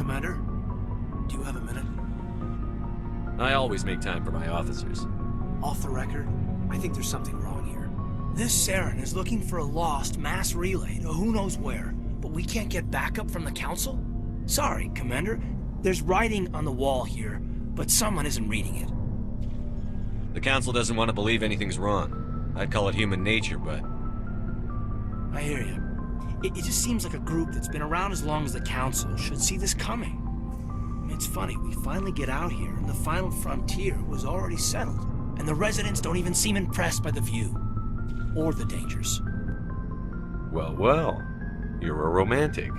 Commander? Do you have a minute? I always make time for my officers. Off the record, I think there's something wrong here. This Saren is looking for a lost mass relay to who knows where, but we can't get backup from the Council? Sorry, Commander. There's writing on the wall here, but someone isn't reading it. The Council doesn't want to believe anything's wrong. I'd call it human nature, but... I hear you. It just seems like a group that's been around as long as the Council should see this coming. It's funny, we finally get out here, and the final frontier was already settled. And the residents don't even seem impressed by the view. Or the dangers. Well, well. You're a romantic.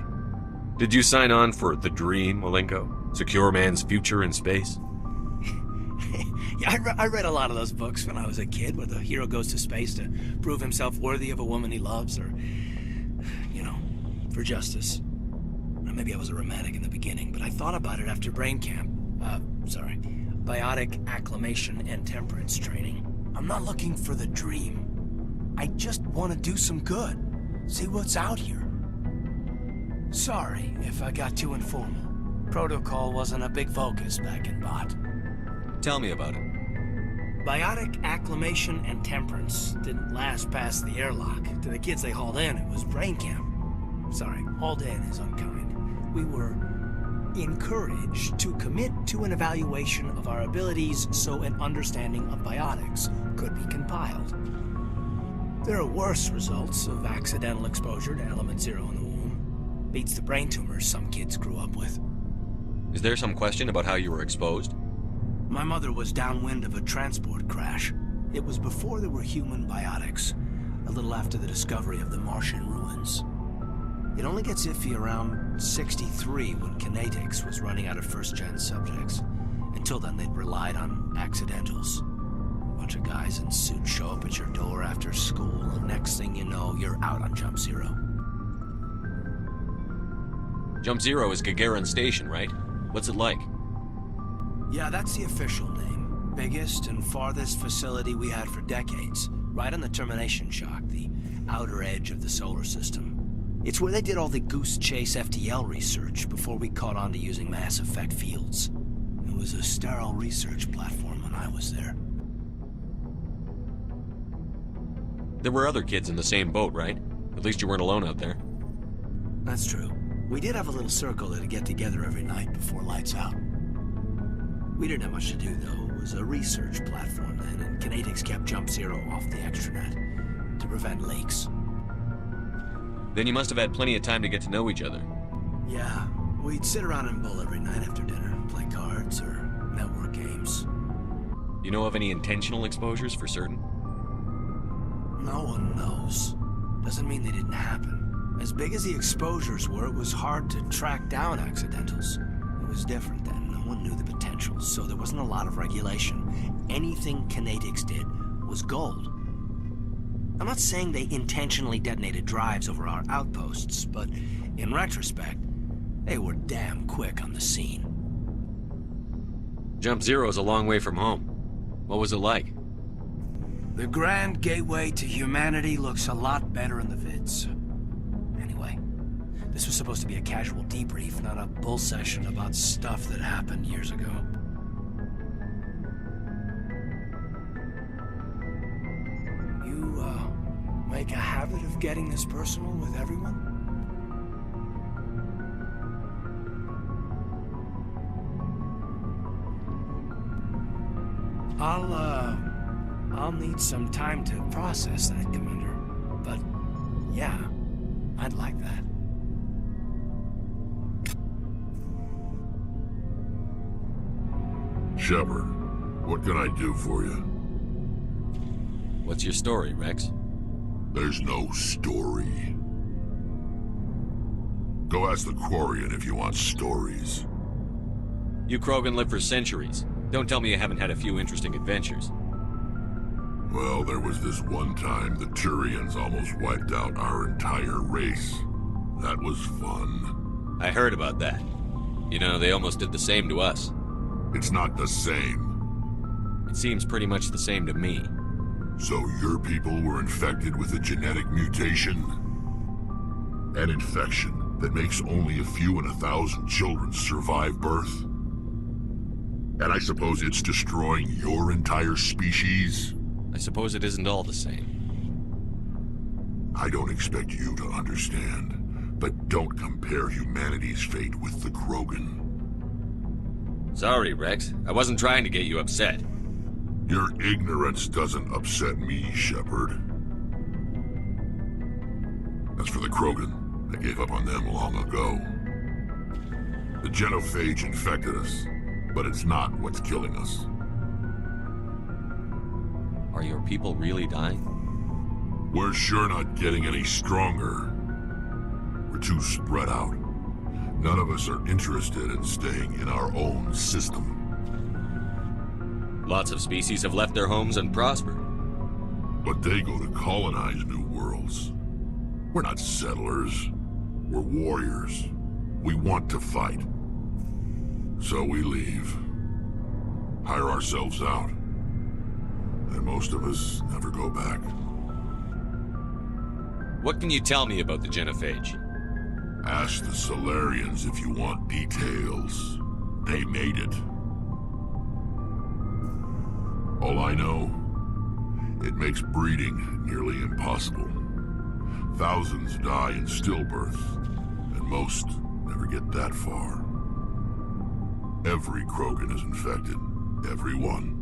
Did you sign on for the dream, Alenko? Secure man's future in space? Yeah, I read a lot of those books when I was a kid, where the hero goes to space to prove himself worthy of a woman he loves, or, you know, for justice. Or maybe I was a romantic in the beginning, but I thought about it after brain camp. Biotic acclimation and temperance training. I'm not looking for the dream. I just want to do some good. See what's out here. Sorry if I got too informal. Protocol wasn't a big focus back in Bot. Tell me about it. Biotic acclimation and temperance didn't last past the airlock. To the kids they hauled in, it was brain camp. Sorry, hauled in is unkind. We were encouraged to commit to an evaluation of our abilities so an understanding of biotics could be compiled. There are worse results of accidental exposure to element 0 in the womb. Beats the brain tumors some kids grew up with. Is there some question about how you were exposed? My mother was downwind of a transport crash. It was before there were human biotics, a little after the discovery of the Martian ruins. It only gets iffy around 63 when Kinetics was running out of first-gen subjects. Until then, they'd relied on accidentals. A bunch of guys in suits show up at your door after school, and next thing you know, you're out on Jump Zero. Jump Zero is Gagarin Station, right? What's it like? Yeah, that's the official name. Biggest and farthest facility we had for decades. Right on the termination shock, the outer edge of the solar system. It's where they did all the Goose Chase FTL research before we caught on to using mass effect fields. It was a sterile research platform when I was there. There were other kids in the same boat, right? At least you weren't alone out there. That's true. We did have a little circle that'd get together every night before lights out. We didn't have much to do, though. It was a research platform then, and Kinetics kept Jump Zero off the extranet to prevent leaks. Then you must have had plenty of time to get to know each other. Yeah, we'd sit around and bull every night after dinner, play cards or network games. You know of any intentional exposures for certain? No one knows. Doesn't mean they didn't happen. As big as the exposures were, it was hard to track down accidentals. It was different then. No one knew the potential, so there wasn't a lot of regulation. Anything Kinetics did was gold. I'm not saying they intentionally detonated drives over our outposts, but in retrospect, they were damn quick on the scene. Jump Zero's a long way from home. What was it like? The grand gateway to humanity looks a lot better in the vids. Anyway, this was supposed to be a casual debrief, not a bull session about stuff that happened years ago. Make a habit of getting this personal with everyone? I'll need some time to process that, Commander. But, yeah, I'd like that. Shepard, what can I do for you? What's your story, Wrex? There's no story. Go ask the Quarian if you want stories. You Krogan lived for centuries. Don't tell me you haven't had a few interesting adventures. Well, there was this one time the Turians almost wiped out our entire race. That was fun. I heard about that. You know, they almost did the same to us. It's not the same. It seems pretty much the same to me. So your people were infected with a genetic mutation? An infection that makes only a few in 1,000 children survive birth? And I suppose it's destroying your entire species? I suppose it isn't all the same. I don't expect you to understand, but don't compare humanity's fate with the Krogan. Sorry, Wrex. I wasn't trying to get you upset. Your ignorance doesn't upset me, Shepard. As for the Krogan, I gave up on them long ago. The genophage infected us, but it's not what's killing us. Are your people really dying? We're sure not getting any stronger. We're too spread out. None of us are interested in staying in our own system. Lots of species have left their homes and prospered. But they go to colonize new worlds. We're not settlers. We're warriors. We want to fight. So we leave. Hire ourselves out. And most of us never go back. What can you tell me about the genophage? Ask the Solarians if you want details. They made it. All I know, it makes breeding nearly impossible. Thousands die in stillbirth, and most never get that far. Every Krogan is infected. Every one.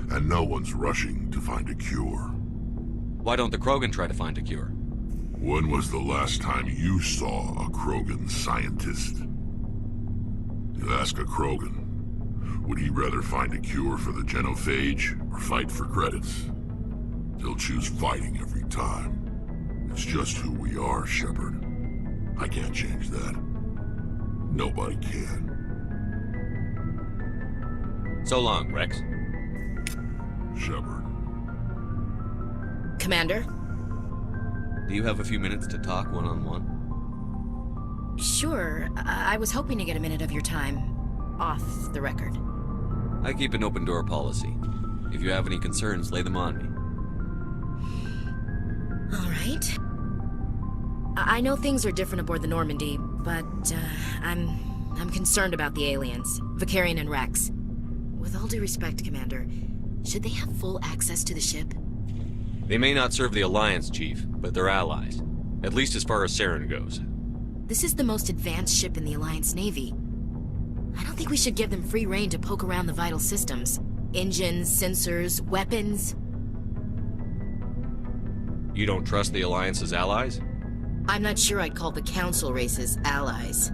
And no one's rushing to find a cure. Why don't the Krogan try to find a cure? When was the last time you saw a Krogan scientist? You ask a Krogan, would he rather find a cure for the genophage or fight for credits? He'll choose fighting every time. It's just who we are, Shepard. I can't change that. Nobody can. So long, Wrex. Shepard. Commander? Do you have a few minutes to talk one-on-one? Sure. I was hoping to get a minute of your time off the record. I keep an open-door policy. If you have any concerns, lay them on me. All right. I know things are different aboard the Normandy, but I'm concerned about the aliens, Vakarian and Wrex. With all due respect, Commander, should they have full access to the ship? They may not serve the Alliance, Chief, but they're allies. At least as far as Saren goes. This is the most advanced ship in the Alliance Navy. I don't think we should give them free rein to poke around the vital systems. Engines, sensors, weapons. You don't trust the Alliance's allies? I'm not sure I'd call the Council races allies.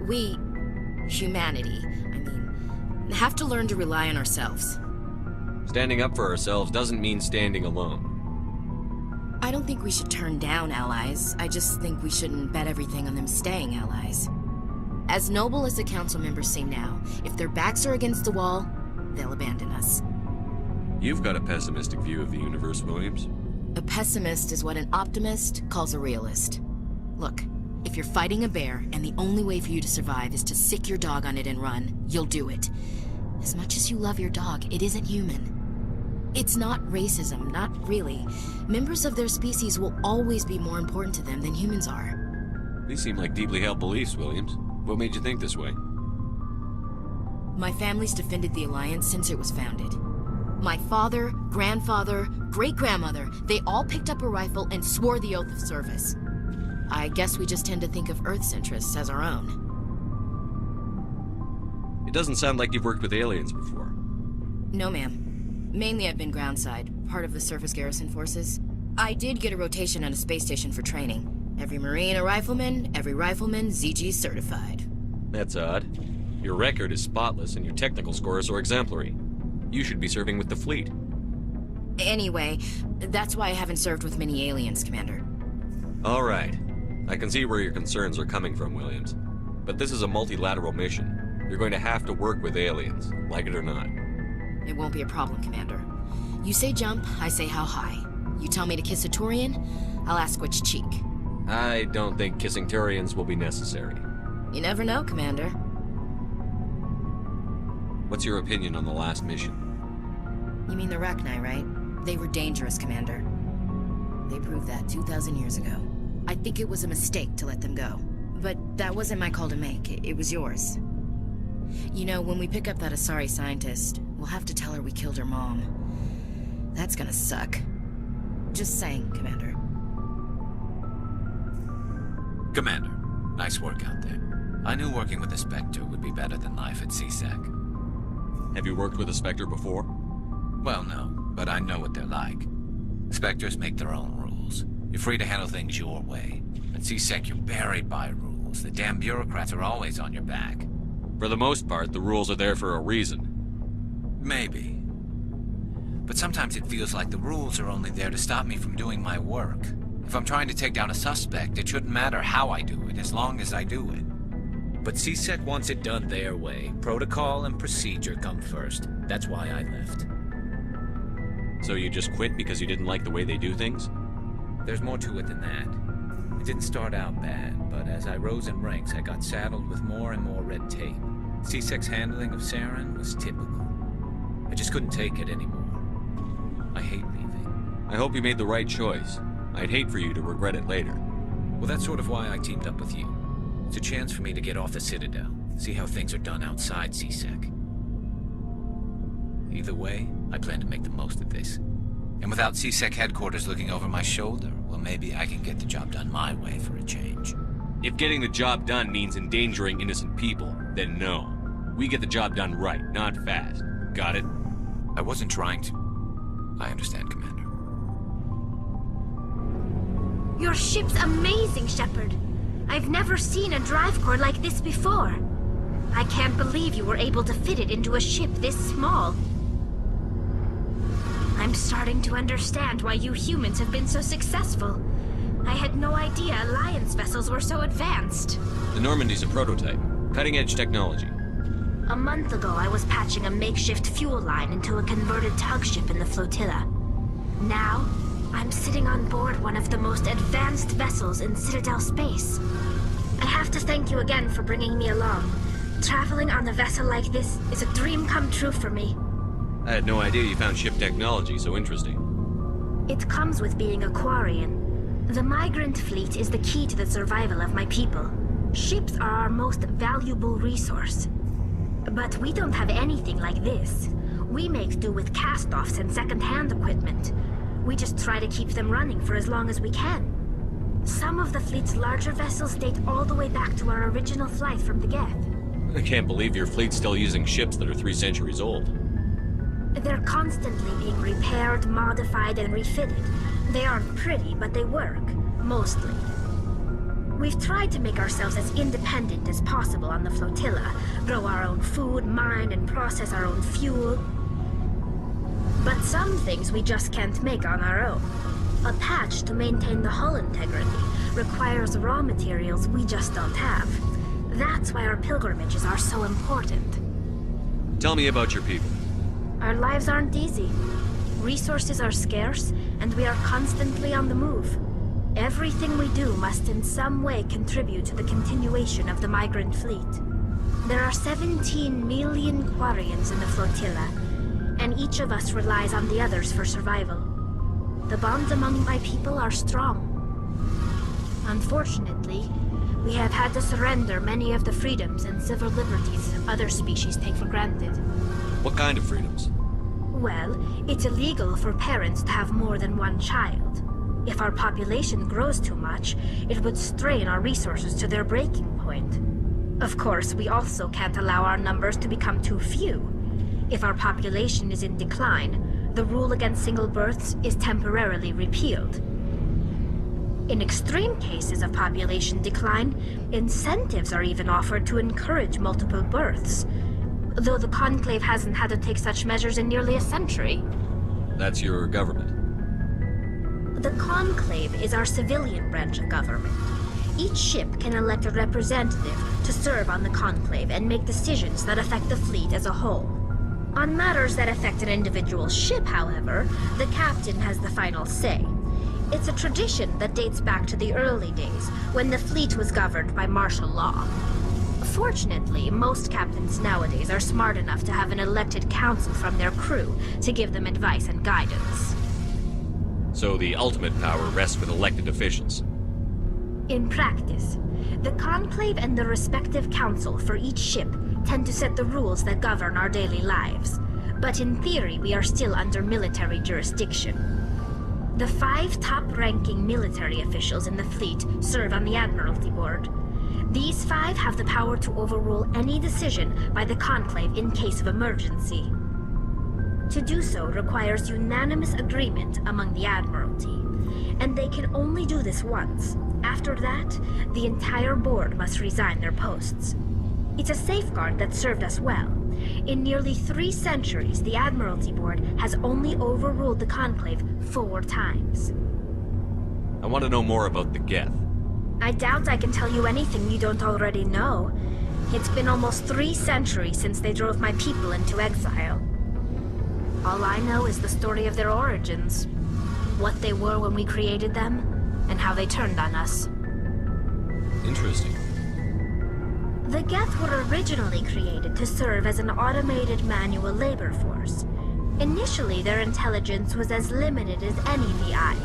We, humanity, have to learn to rely on ourselves. Standing up for ourselves doesn't mean standing alone. I don't think we should turn down allies. I just think we shouldn't bet everything on them staying allies. As noble as the Council members seem now, if their backs are against the wall, they'll abandon us. You've got a pessimistic view of the universe, Williams. A pessimist is what an optimist calls a realist. Look, if you're fighting a bear and the only way for you to survive is to sick your dog on it and run, you'll do it. As much as you love your dog, it isn't human. It's not racism, not really. Members of their species will always be more important to them than humans are. These seem like deeply held beliefs, Williams. What made you think this way? My family's defended the Alliance since it was founded. My father, grandfather, great-grandmother, they all picked up a rifle and swore the oath of service. I guess we just tend to think of Earth's interests as our own. It doesn't sound like you've worked with aliens before. No, ma'am. Mainly I've been groundside, part of the surface garrison forces. I did get a rotation on a space station for training. Every Marine a rifleman, every rifleman ZG certified. That's odd. Your record is spotless and your technical scores are exemplary. You should be serving with the fleet. Anyway, that's why I haven't served with many aliens, Commander. All right. I can see where your concerns are coming from, Williams. But this is a multilateral mission. You're going to have to work with aliens, like it or not. It won't be a problem, Commander. You say jump, I say how high. You tell me to kiss a Turian, I'll ask which cheek. I don't think kissing Turians will be necessary. You never know, Commander. What's your opinion on the last mission? You mean the Rachni, right? They were dangerous, Commander. They proved that 2,000 years ago. I think it was a mistake to let them go. But that wasn't my call to make. It was yours. You know, when we pick up that Asari scientist, we'll have to tell her we killed her mom. That's gonna suck. Just saying, Commander. Commander, nice work out there. I knew working with a Spectre would be better than life at CSEC. Have you worked with a Spectre before? Well, no, but I know what they're like. Spectres make their own rules. You're free to handle things your way. At CSEC, you're buried by rules. The damn bureaucrats are always on your back. For the most part, the rules are there for a reason. Maybe. But sometimes it feels like the rules are only there to stop me from doing my work. If I'm trying to take down a suspect, it shouldn't matter how I do it, as long as I do it. But CSEC wants it done their way. Protocol and procedure come first. That's why I left. So you just quit because you didn't like the way they do things? There's more to it than that. It didn't start out bad, but as I rose in ranks, I got saddled with more and more red tape. CSEC's handling of Saren was typical. I just couldn't take it anymore. I hate leaving. I hope you made the right choice. I'd hate for you to regret it later. Well, that's sort of why I teamed up with you. It's a chance for me to get off the Citadel, see how things are done outside CSEC. Either way, I plan to make the most of this. And without CSEC headquarters looking over my shoulder, well, maybe I can get the job done my way for a change. If getting the job done means endangering innocent people, then no. We get the job done right, not fast. Got it? I wasn't trying to. I understand, Commander. Your ship's amazing, Shepard. I've never seen a drive core like this before. I can't believe you were able to fit it into a ship this small. I'm starting to understand why you humans have been so successful. I had no idea Alliance vessels were so advanced. The Normandy's a prototype. Cutting-edge technology. A month ago, I was patching a makeshift fuel line into a converted tug ship in the flotilla. Now, I'm sitting on board one of the most advanced vessels in Citadel space. I have to thank you again for bringing me along. Traveling on a vessel like this is a dream come true for me. I had no idea you found ship technology so interesting. It comes with being a Quarian. The migrant fleet is the key to the survival of my people. Ships are our most valuable resource. But we don't have anything like this. We make do with cast-offs and second-hand equipment. We just try to keep them running for as long as we can. Some of the fleet's larger vessels date all the way back to our original flight from the Geth. I can't believe your fleet's still using ships that are 3 centuries old. They're constantly being repaired, modified, and refitted. They aren't pretty, but they work. Mostly. We've tried to make ourselves as independent as possible on the flotilla, grow our own food, mine, and process our own fuel. But some things we just can't make on our own. A patch to maintain the hull integrity requires raw materials we just don't have. That's why our pilgrimages are so important. Tell me about your people. Our lives aren't easy. Resources are scarce, and we are constantly on the move. Everything we do must in some way contribute to the continuation of the migrant fleet. There are 17 million Quarians in the flotilla, and each of us relies on the others for survival. The bonds among my people are strong. Unfortunately, we have had to surrender many of the freedoms and civil liberties other species take for granted. What kind of freedoms? Well, it's illegal for parents to have more than one child. If our population grows too much, it would strain our resources to their breaking point. Of course, we also can't allow our numbers to become too few. If our population is in decline, the rule against single births is temporarily repealed. In extreme cases of population decline, incentives are even offered to encourage multiple births, though the Conclave hasn't had to take such measures in nearly a century. That's your government. The Conclave is our civilian branch of government. Each ship can elect a representative to serve on the Conclave and make decisions that affect the fleet as a whole. On matters that affect an individual ship, however, the captain has the final say. It's a tradition that dates back to the early days, when the fleet was governed by martial law. Fortunately, most captains nowadays are smart enough to have an elected council from their crew to give them advice and guidance. So the ultimate power rests with elected officials. In practice, the Conclave and the respective council for each ship tend to set the rules that govern our daily lives. But in theory, we are still under military jurisdiction. The 5 top-ranking military officials in the fleet serve on the Admiralty Board. These 5 have the power to overrule any decision by the Conclave in case of emergency. To do so requires unanimous agreement among the Admiralty, and they can only do this once. After that, the entire board must resign their posts. It's a safeguard that served us well. In nearly 3 centuries, the Admiralty Board has only overruled the Conclave 4 times. I want to know more about the Geth. I doubt I can tell you anything you don't already know. It's been almost 3 centuries since they drove my people into exile. All I know is the story of their origins, what they were when we created them, and how they turned on us. Interesting. The Geth were originally created to serve as an automated manual labor force. Initially, their intelligence was as limited as any VI.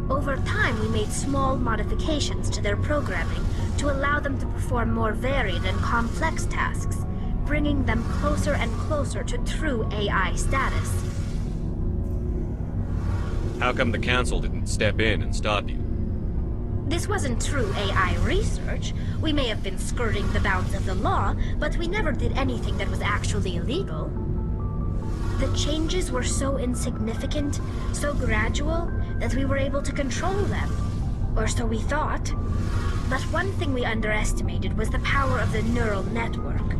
Over time, we made small modifications to their programming to allow them to perform more varied and complex tasks, bringing them closer and closer to true AI status. How come the Council didn't step in and stop you? This wasn't true AI research. We may have been skirting the bounds of the law, but we never did anything that was actually illegal. The changes were so insignificant, so gradual, that we were able to control them. Or so we thought. But one thing we underestimated was the power of the neural network.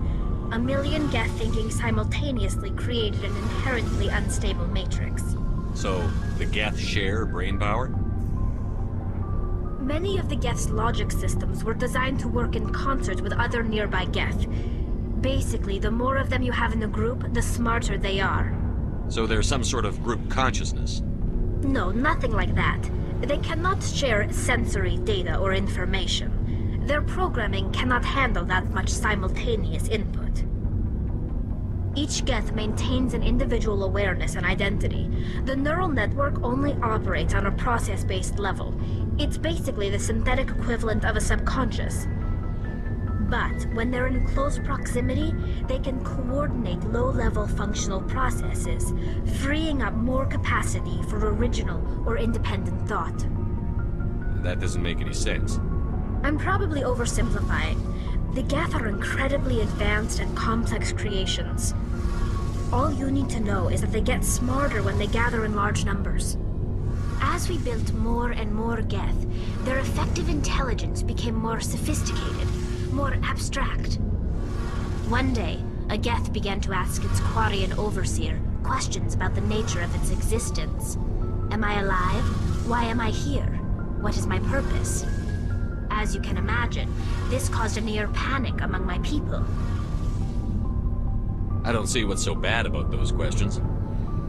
A million Geth thinking simultaneously created an inherently unstable matrix. So, the Geth share brain power? Many of the Geth's logic systems were designed to work in concert with other nearby Geth. Basically, the more of them you have in a group, the smarter they are. So there's some sort of group consciousness? No, nothing like that. They cannot share sensory data or information. Their programming cannot handle that much simultaneous input. Each Geth maintains an individual awareness and identity. The neural network only operates on a process-based level. It's basically the synthetic equivalent of a subconscious. But when they're in close proximity, they can coordinate low-level functional processes, freeing up more capacity for original or independent thought. That doesn't make any sense. I'm probably oversimplifying. The Geth are incredibly advanced and complex creations. All you need to know is that they get smarter when they gather in large numbers. As we built more and more Geth, their effective intelligence became more sophisticated, more abstract. One day, a Geth began to ask its Quarian overseer questions about the nature of its existence. Am I alive? Why am I here? What is my purpose? As you can imagine, this caused a near panic among my people. I don't see what's so bad about those questions.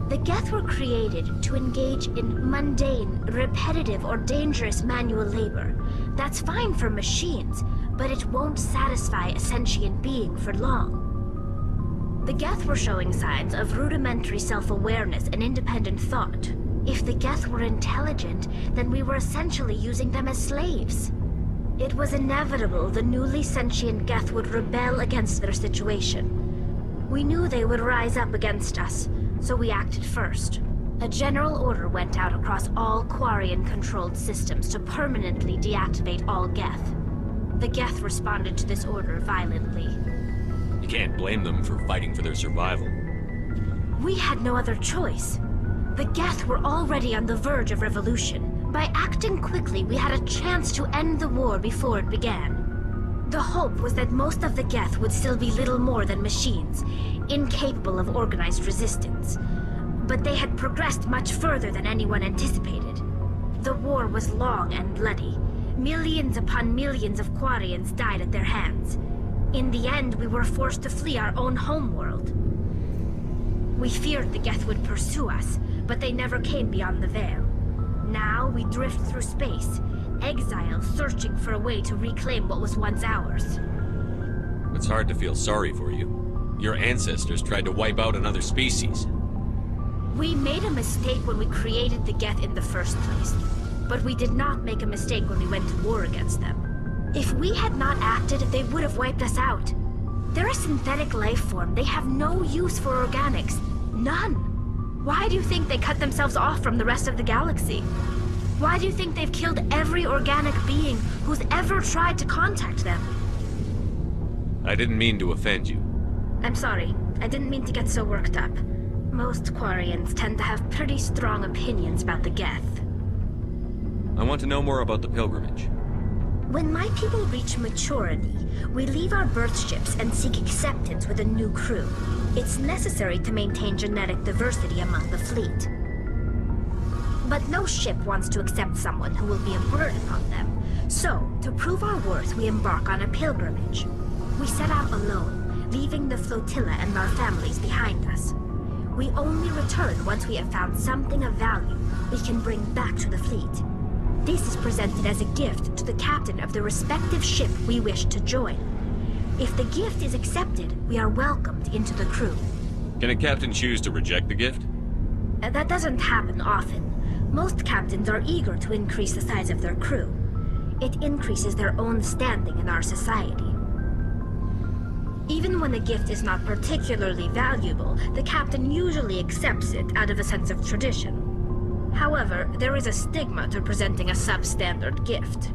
The Geth were created to engage in mundane, repetitive, or dangerous manual labor. That's fine for machines, but it won't satisfy a sentient being for long. The Geth were showing signs of rudimentary self-awareness and independent thought. If the Geth were intelligent, then we were essentially using them as slaves. It was inevitable the newly sentient Geth would rebel against their situation. We knew they would rise up against us, so we acted first. A general order went out across all Quarian-controlled systems to permanently deactivate all Geth. The Geth responded to this order violently. You can't blame them for fighting for their survival. We had no other choice. The Geth were already on the verge of revolution. By acting quickly, we had a chance to end the war before it began. The hope was that most of the Geth would still be little more than machines, incapable of organized resistance. But they had progressed much further than anyone anticipated. The war was long and bloody. Millions upon millions of Quarians died at their hands. In the end, we were forced to flee our own homeworld. We feared the Geth would pursue us, but they never came beyond the Veil. Now we drift through space, exile searching for a way to reclaim what was once ours. It's hard to feel sorry for you. Your ancestors tried to wipe out another species. We made a mistake when we created the Geth in the first place. but we did not make a mistake when we went to war against them. If we had not acted, they would have wiped us out. They're a synthetic life form. They have no use for organics. None. Why do you think they cut themselves off from the rest of the galaxy? Why do you think they've killed every organic being who's ever tried to contact them? I didn't mean to offend you. I'm sorry. I didn't mean to get so worked up. Most Quarians tend to have pretty strong opinions about the Geth. I want to know more about the pilgrimage. When my people reach maturity, we leave our birth ships and seek acceptance with a new crew. It's necessary to maintain genetic diversity among the fleet. But no ship wants to accept someone who will be a burden on them. So, to prove our worth, we embark on a pilgrimage. We set out alone, leaving the flotilla and our families behind us. We only return once we have found something of value we can bring back to the fleet. This is presented as a gift to the captain of the respective ship we wish to join. If the gift is accepted, we are welcomed into the crew. Can a captain choose to reject the gift? That doesn't happen often. Most captains are eager to increase the size of their crew. It increases their own standing in our society. Even when a gift is not particularly valuable, the captain usually accepts it out of a sense of tradition. However, there is a stigma to presenting a substandard gift.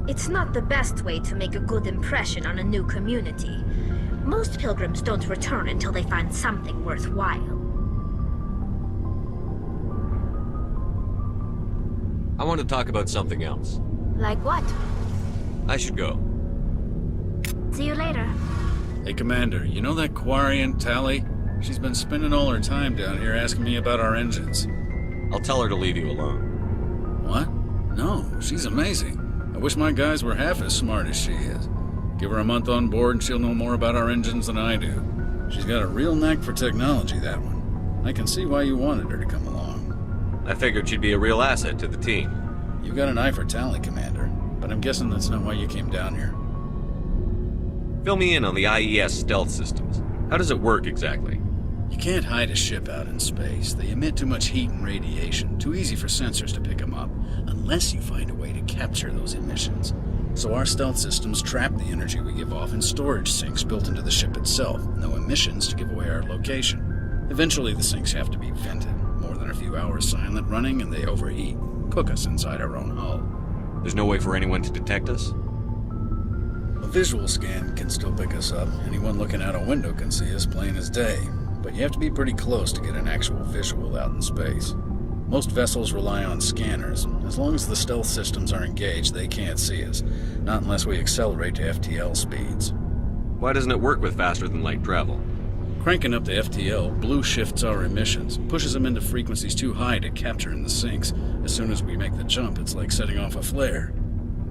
It's not the best way to make a good impression on a new community. Most pilgrims don't return until they find something worthwhile. I want to talk about something else. Like what? I should go. See you later. Hey, Commander, you know that Quarian, Tali? She's been spending all her time down here asking me about our engines. I'll tell her to leave you alone. What? No, she's amazing. I wish my guys were half as smart as she is. Give her a month on board and she'll know more about our engines than I do. She's got a real knack for technology, that one. I can see why you wanted her to come along. I figured she'd be a real asset to the team. You got an eye for Tali, Commander, but I'm guessing that's not why you came down here. Fill me in on the IES stealth systems. How does it work exactly? You can't hide a ship out in space. They emit too much heat and radiation, too easy for sensors to pick them up, unless you find a way to capture those emissions. So our stealth systems trap the energy we give off in storage sinks built into the ship itself, no emissions to give away our location. Eventually the sinks have to be vented. More than a few hours silent running and they overheat, cook us inside our own hull. There's no way for anyone to detect us? A visual scan can still pick us up. Anyone looking out a window can see us plain as day. But you have to be pretty close to get an actual visual out in space. Most vessels rely on scanners. As long as the stealth systems are engaged, they can't see us. Not unless we accelerate to FTL speeds. Why doesn't it work with faster-than-light travel? Cranking up the FTL blue shifts our emissions, pushes them into frequencies too high to capture in the sinks. As soon as we make the jump, it's like setting off a flare.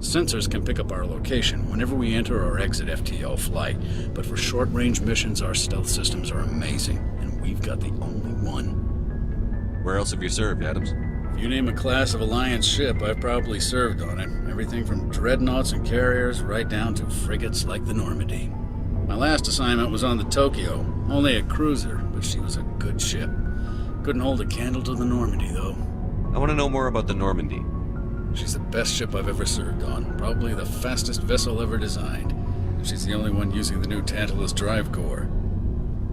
Sensors can pick up our location whenever we enter or exit FTL flight, but for short-range missions, our stealth systems are amazing, and we've got the only one. Where else have you served, Adams? If you name a class of Alliance ship, I've probably served on it. Everything from dreadnoughts and carriers right down to frigates like the Normandy. My last assignment was on the Tokyo, only a cruiser, but she was a good ship. Couldn't hold a candle to the Normandy, though. I want to know more about the Normandy. She's the best ship I've ever served on, probably the fastest vessel ever designed. And she's the only one using the new Tantalus drive core.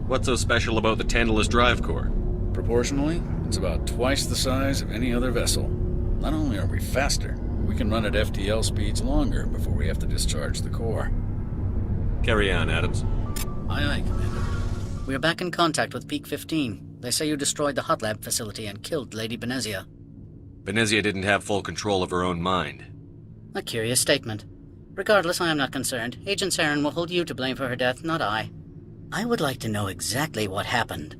What's so special about the Tantalus drive core? Proportionally, it's about twice the size of any other vessel. Not only are we faster, we can run at FTL speeds longer before we have to discharge the core. Carry on, Adams. Aye, aye, Commander. We are back in contact with Peak 15. They say you destroyed the hot lab facility and killed Lady Benezia. Benezia didn't have full control of her own mind. A curious statement. Regardless, I am not concerned. Agent Saren will hold you to blame for her death, not I. I would like to know exactly what happened.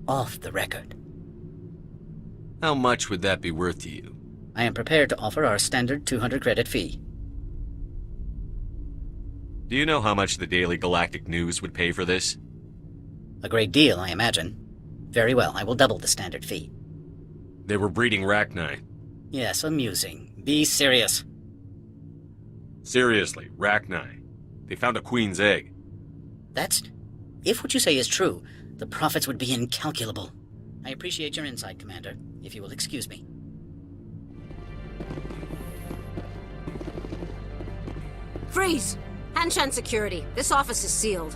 Off the record. How much would that be worth to you? I am prepared to offer our standard 200 credit fee. Do you know how much the Daily Galactic News would pay for this? A great deal, I imagine. Very well, I will double the standard fee. They were breeding Rachni. Yes, amusing. Be serious. Seriously, Rachni. They found a queen's egg. That's... If what you say is true, the profits would be incalculable. I appreciate your insight, Commander, if you will excuse me. Freeze! Hanshan security. This office is sealed.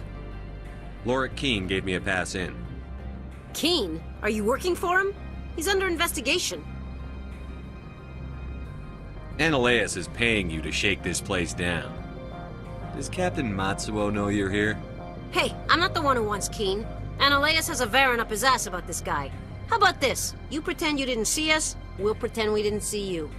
Lorik Qui'in gave me a pass in. Qui'in? Are you working for him? He's under investigation. Anoleis is paying you to shake this place down. Does Captain Matsuo know you're here? Hey, I'm not the one who wants Qui'in. Anoleis has a Varen up his ass about this guy. How about this? You pretend you didn't see us, we'll pretend we didn't see you.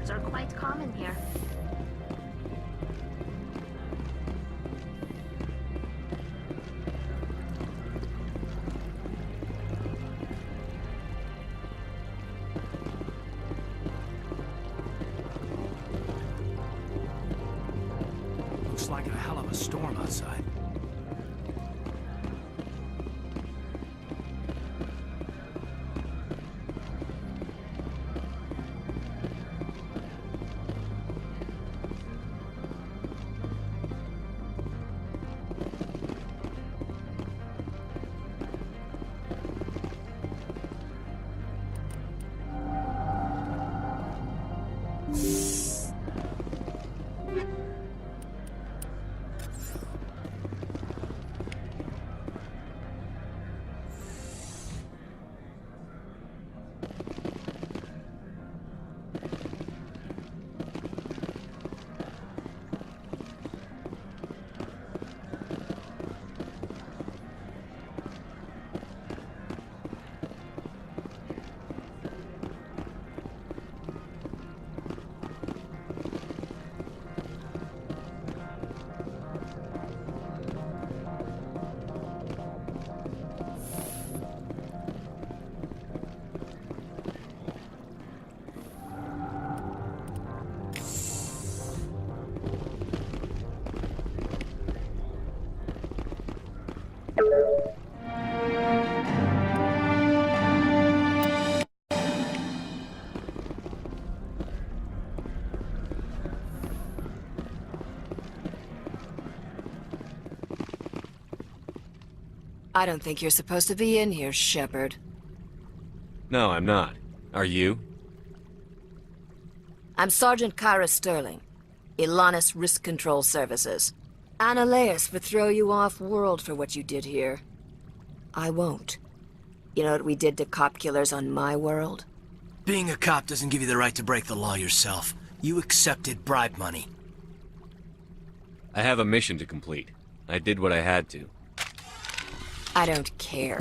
Are quite common here. Looks like a hell of a storm outside. I don't think you're supposed to be in here, Shepard. No, I'm not. Are you? I'm Sergeant Kaira Stirling, Ilanis Risk Control Services. Anoleis would throw you off-world for what you did here. I won't. You know what we did to cop killers on my world? Being a cop doesn't give you the right to break the law yourself. You accepted bribe money. I have a mission to complete. I did what I had to. I don't care.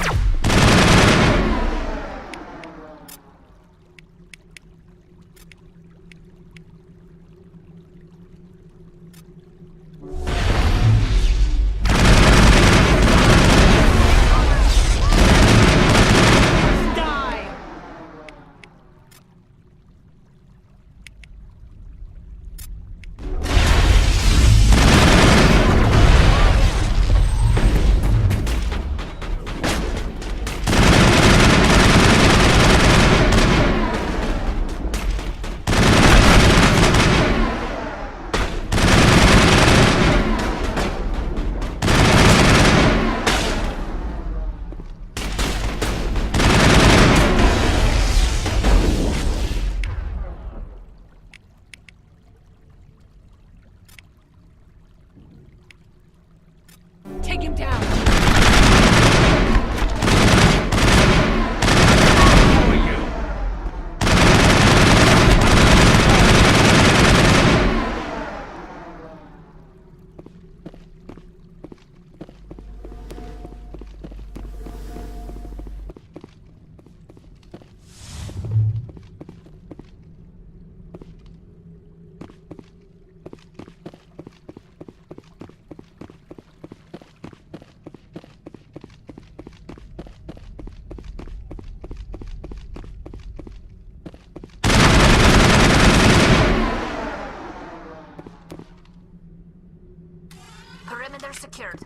secured.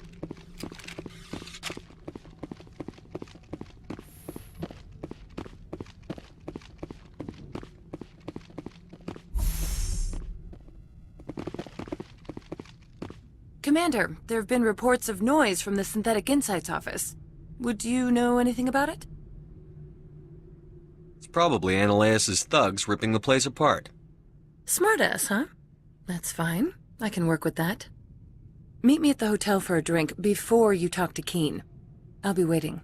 Commander, there have been reports of noise from the Synthetic Insights office. Would you know anything about it? It's probably Anoleis' thugs ripping the place apart. Smartass, huh? That's fine. I can work with that. Meet me at the hotel for a drink before you talk to Qui'in. I'll be waiting.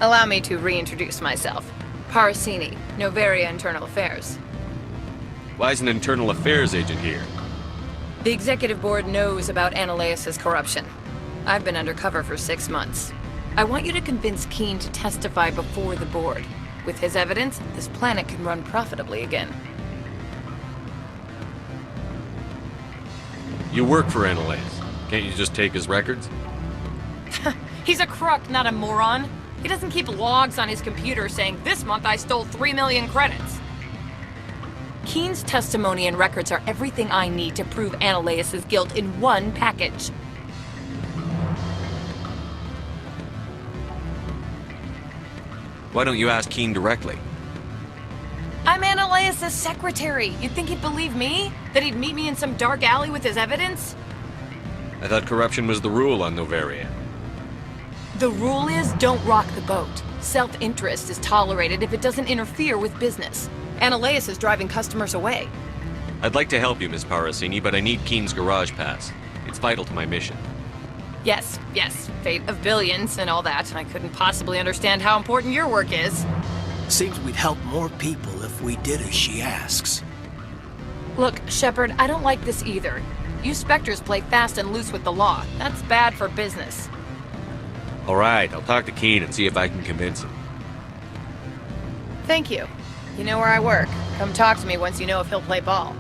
Allow me to reintroduce myself. Parasini, Noveria Internal Affairs. Why is an internal affairs agent here? The Executive Board knows about Anoleis' corruption. I've been undercover for 6 months. I want you to convince Qui'in to testify before the Board. With his evidence, this planet can run profitably again. You work for Anoleis. Can't you just take his records? He's a crook, not a moron. He doesn't keep logs on his computer saying, "This month I stole 3 million credits." Qui'in's testimony and records are everything I need to prove Anoleis' guilt in one package. Why don't you ask Qui'in directly? I'm Anoleis' secretary. You'd think he'd believe me? That he'd meet me in some dark alley with his evidence? I thought corruption was the rule on Noveria. The rule is, don't rock the boat. Self-interest is tolerated if it doesn't interfere with business. Anoleis is driving customers away. I'd like to help you, Miss Parasini, but I need Qui'in's garage pass. It's vital to my mission. Yes, fate of billions and all that. I couldn't possibly understand how important your work is. Seems we'd help more people if we did as she asks. Look, Shepard, I don't like this either. You Spectres play fast and loose with the law. That's bad for business. All right, I'll talk to Qui'in and see if I can convince him. Thank you. You know where I work. Come talk to me once you know if he'll play ball.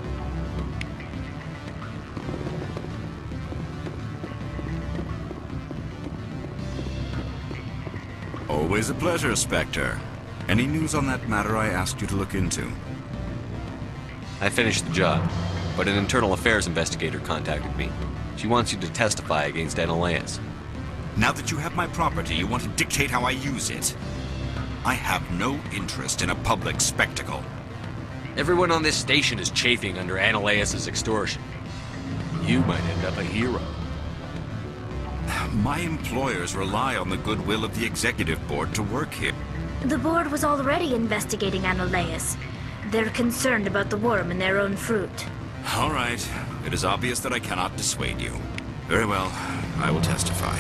Always a pleasure, Spectre. Any news on that matter I asked you to look into? I finished the job, but an internal affairs investigator contacted me. She wants you to testify against Anoleis. Now that you have my property, you want to dictate how I use it. I have no interest in a public spectacle. Everyone on this station is chafing under Anoleis' extortion. You might end up a hero. My employers rely on the goodwill of the Executive Board to work here. The Board was already investigating Anoleis. They're concerned about the worm in their own fruit. All right. It is obvious that I cannot dissuade you. Very well. I will testify.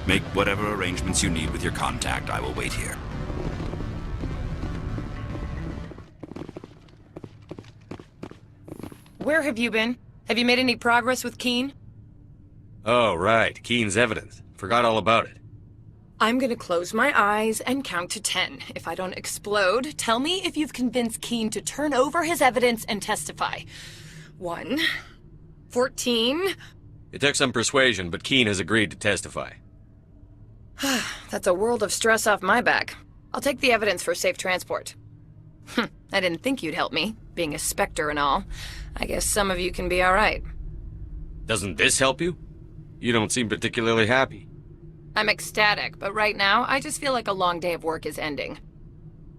Make whatever arrangements you need with your contact. I will wait here. Where have you been? Have you made any progress with Qui'in? Oh, right. Qui'in's evidence. Forgot all about it. I'm gonna close my eyes and count to 10. If I don't explode, tell me if you've convinced Qui'in to turn over his evidence and testify. 1, 14... It took some persuasion, but Qui'in has agreed to testify. That's a world of stress off my back. I'll take the evidence for safe transport. I didn't think you'd help me, being a Spectre and all. I guess some of you can be alright. Doesn't this help you? You don't seem particularly happy. I'm ecstatic, but right now, I just feel like a long day of work is ending.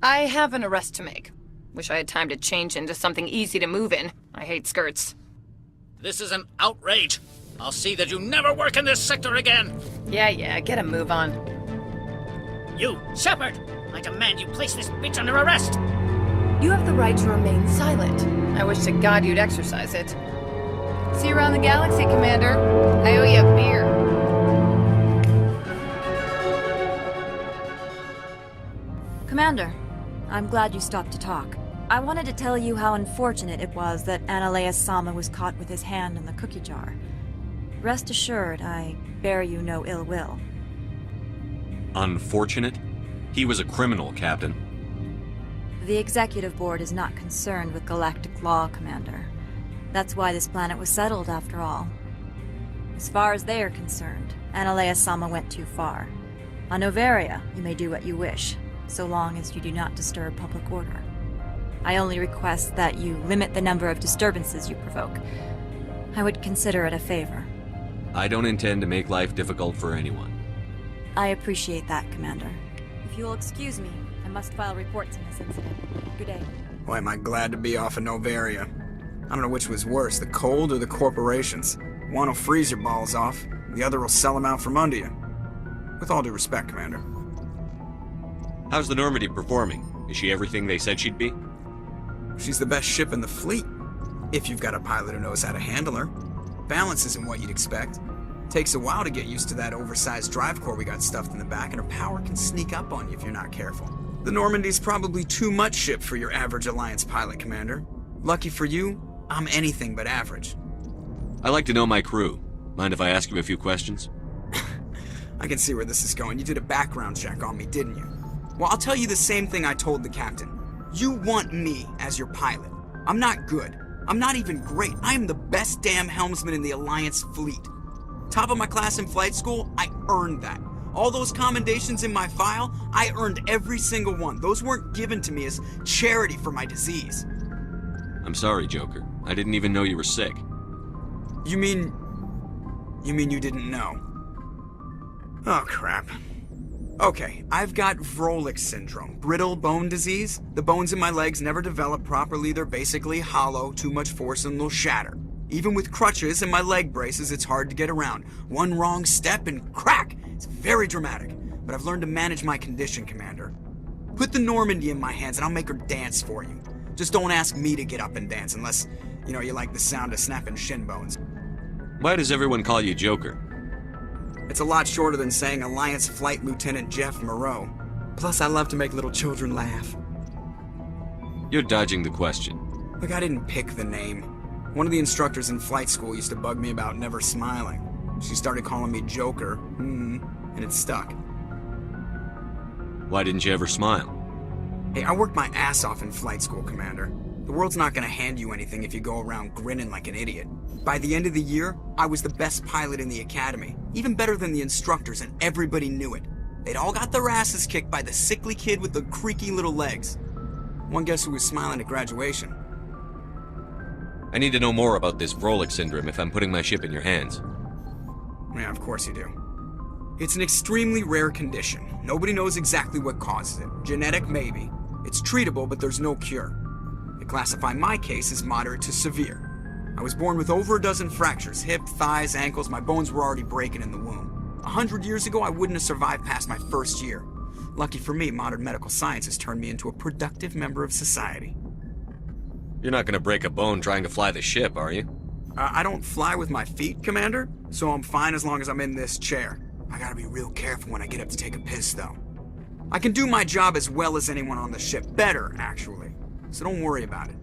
I have an arrest to make. Wish I had time to change into something easy to move in. I hate skirts. This is an outrage. I'll see that you never work in this sector again. Yeah, get a move on. You, Shepard! I demand you place this bitch under arrest! You have the right to remain silent. I wish to God you'd exercise it. See you around the galaxy, Commander. I owe you a beer. Commander, I'm glad you stopped to talk. I wanted to tell you how unfortunate it was that Anoleis-sama was caught with his hand in the cookie jar. Rest assured, I bear you no ill will. Unfortunate? He was a criminal, Captain. The Executive Board is not concerned with galactic law, Commander. That's why this planet was settled, after all. As far as they are concerned, Anoleis-sama went too far. On Noveria, you may do what you wish, so long as you do not disturb public order. I only request that you limit the number of disturbances you provoke. I would consider it a favor. I don't intend to make life difficult for anyone. I appreciate that, Commander. If you will excuse me, I must file reports on this incident. Good day. Boy, am I glad to be off of Noveria. I don't know which was worse, the cold or the corporations. One will freeze your balls off, the other will sell them out from under you. With all due respect, Commander. How's the Normandy performing? Is she everything they said she'd be? She's the best ship in the fleet, if you've got a pilot who knows how to handle her. Balance isn't what you'd expect. Takes a while to get used to that oversized drive core we got stuffed in the back, and her power can sneak up on you if you're not careful. The Normandy's probably too much ship for your average Alliance pilot, Commander. Lucky for you, I'm anything but average. I like to know my crew. Mind if I ask you a few questions? I can see where this is going. You did a background check on me, didn't you? Well, I'll tell you the same thing I told the captain. You want me as your pilot. I'm not good. I'm not even great. I am the best damn helmsman in the Alliance fleet. Top of my class in flight school, I earned that. All those commendations in my file, I earned every single one. Those weren't given to me as charity for my disease. I'm sorry, Joker. I didn't even know you were sick. You mean you didn't know? Oh, crap. Okay, I've got Wrex syndrome, brittle bone disease. The bones in my legs never develop properly. They're basically hollow, too much force and they'll shatter. Even with crutches and my leg braces, it's hard to get around. One wrong step and crack! It's very dramatic, but I've learned to manage my condition, Commander. Put the Normandy in my hands and I'll make her dance for you. Just don't ask me to get up and dance unless, you like the sound of snapping shin bones. Why does everyone call you Joker? It's a lot shorter than saying Alliance Flight Lieutenant Jeff Moreau. Plus, I love to make little children laugh. You're dodging the question. Look, I didn't pick the name. One of the instructors in flight school used to bug me about never smiling. She started calling me Joker, and it stuck. Why didn't you ever smile? Hey, I worked my ass off in flight school, Commander. The world's not gonna hand you anything if you go around grinning like an idiot. By the end of the year, I was the best pilot in the academy. Even better than the instructors, and everybody knew it. They'd all got their asses kicked by the sickly kid with the creaky little legs. One guess who was smiling at graduation? I need to know more about this Wrex syndrome if I'm putting my ship in your hands. Yeah, of course you do. It's an extremely rare condition. Nobody knows exactly what causes it. Genetic, maybe. It's treatable, but there's no cure. They classify my case as moderate to severe. I was born with over a dozen fractures, hip, thighs, ankles. My bones were already breaking in the womb. 100 years ago, I wouldn't have survived past my first year. Lucky for me, modern medical science has turned me into a productive member of society. You're not gonna break a bone trying to fly the ship, are you? I don't fly with my feet, Commander, so I'm fine as long as I'm in this chair. I gotta be real careful when I get up to take a piss, though. I can do my job as well as anyone on the ship. Better, actually. So don't worry about it.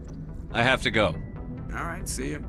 I have to go. All right, see you.